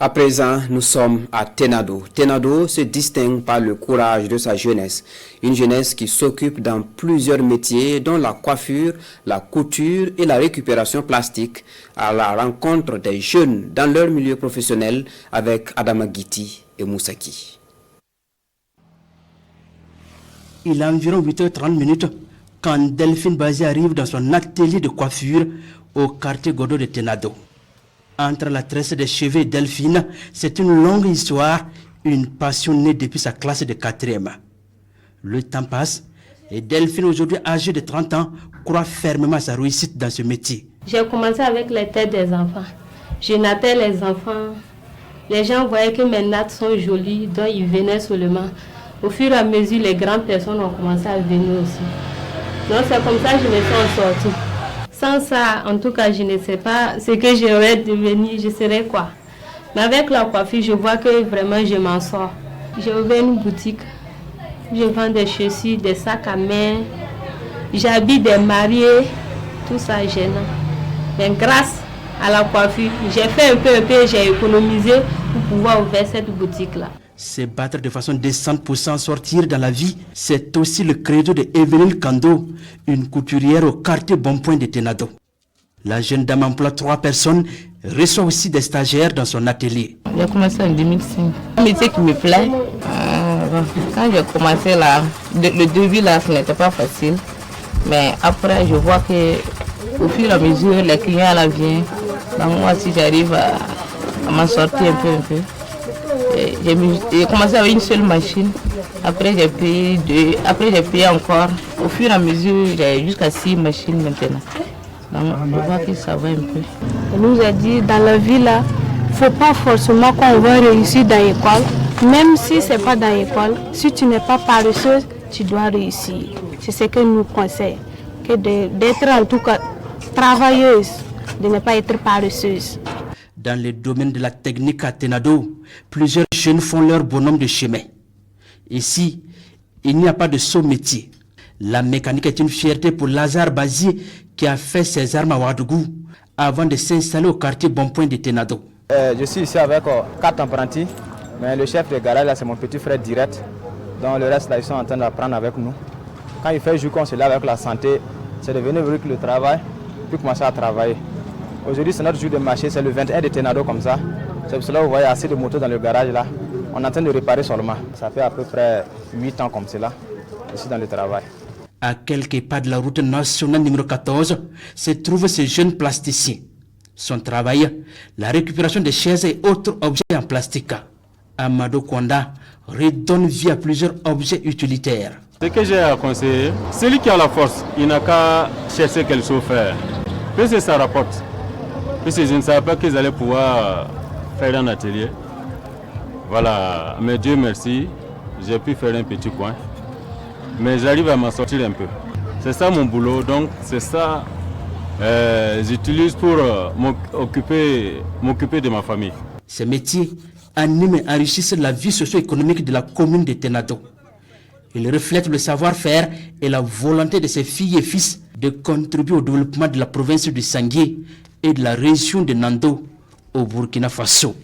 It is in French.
À présent, nous sommes à Tenado. Tenado se distingue par le courage de sa jeunesse. Une jeunesse qui s'occupe dans plusieurs métiers, dont la coiffure, la couture et la récupération plastique, à la rencontre des jeunes dans leur milieu professionnel avec Adama Guiti et Moussaki. Il a environ 8h30 quand Delphine Bazzi arrive dans son atelier de coiffure au quartier Godot de Tenado. Entre la tresse des cheveux et Delphine, c'est une longue histoire, une passion née depuis sa classe de 4e. Le temps passe et Delphine, aujourd'hui âgée de 30 ans, croit fermement à sa réussite dans ce métier. J'ai commencé avec les têtes des enfants. Je nattais les enfants. Les gens voyaient que mes nattes sont jolies, donc ils venaient seulement. Au fur et à mesure, les grandes personnes ont commencé à venir aussi. Donc c'est comme ça que je me suis en sortie. Sans ça, en tout cas, je ne sais pas ce que j'aurais devenu, je serais quoi. Mais avec la coiffure, je vois que vraiment je m'en sors. J'ai ouvert une boutique. Je vends des chaussures, des sacs à main. J'habille des mariés, tout ça gênant. Mais grâce à la coiffure, j'ai fait un peu, j'ai économisé pour pouvoir ouvrir cette boutique-là. Se battre de façon décente pour s'en sortir dans la vie, c'est aussi le credo de Evelyne Kando, une couturière au quartier Bonpoint de Tenado. La jeune dame emploie 3 personnes, reçoit aussi des stagiaires dans son atelier. J'ai commencé en 2005. Un métier qui me plaît. Quand j'ai commencé là, le début là, ce n'était pas facile. Mais après, je vois que au fur et à mesure, les clients là viennent. Donc moi, si j'arrive à m'en sortir un peu. J'ai commencé avec une seule machine, après j'ai payé 2, après j'ai payé encore. Au fur et à mesure, j'ai jusqu'à 6 machines maintenant. Donc on voit que ça va un peu. On nous a dit dans la vie là, il ne faut pas forcément qu'on va réussir dans l'école. Même si ce n'est pas dans l'école, si tu n'es pas paresseuse, tu dois réussir. C'est ce que nous conseillons, que d'être en tout cas travailleuse, de ne pas être paresseuse. Dans le domaine de la technique à Tenado, plusieurs jeunes font leur bonhomme de chemin. Ici, il n'y a pas de saut métier. La mécanique est une fierté pour Lazare Bazzi qui a fait ses armes à Ouagadougou avant de s'installer au quartier Bonpoint de Tenado. Je suis ici avec 4 apprentis, mais le chef de garage là c'est mon petit frère direct. Donc le reste là ils sont en train d'apprendre avec nous. Quand il fait jour qu'on se lève avec la santé, c'est de venir avec le travail, puis commencer à travailler. Aujourd'hui, c'est notre jour de marché, c'est le 21 de Tenado comme ça. C'est pour cela que vous voyez assez de motos dans le garage là. On est en train de réparer seulement. Ça fait à peu près 8 ans comme cela, je suis dans le travail. À quelques pas de la route nationale numéro 14, se trouve ce jeune plasticien. Son travail, la récupération des chaises et autres objets en plastique. Amadou Kwanda redonne vie à plusieurs objets utilitaires. Ce que j'ai à conseiller, celui qui a la force, il n'a qu'à chercher quelque chose à faire. Puis ça rapporte. Parce que je ne savais pas qu'ils allaient pouvoir faire un atelier. Voilà, mais Dieu merci, j'ai pu faire un petit coin. Mais j'arrive à m'en sortir un peu. C'est ça mon boulot, donc c'est ça j'utilise pour m'occuper de ma famille. Ces métiers animent et enrichissent la vie socio-économique de la commune de Tenado. Ils reflètent le savoir-faire et la volonté de ses filles et fils de contribuer au développement de la province du Sangué et de la région de Nando au Burkina Faso.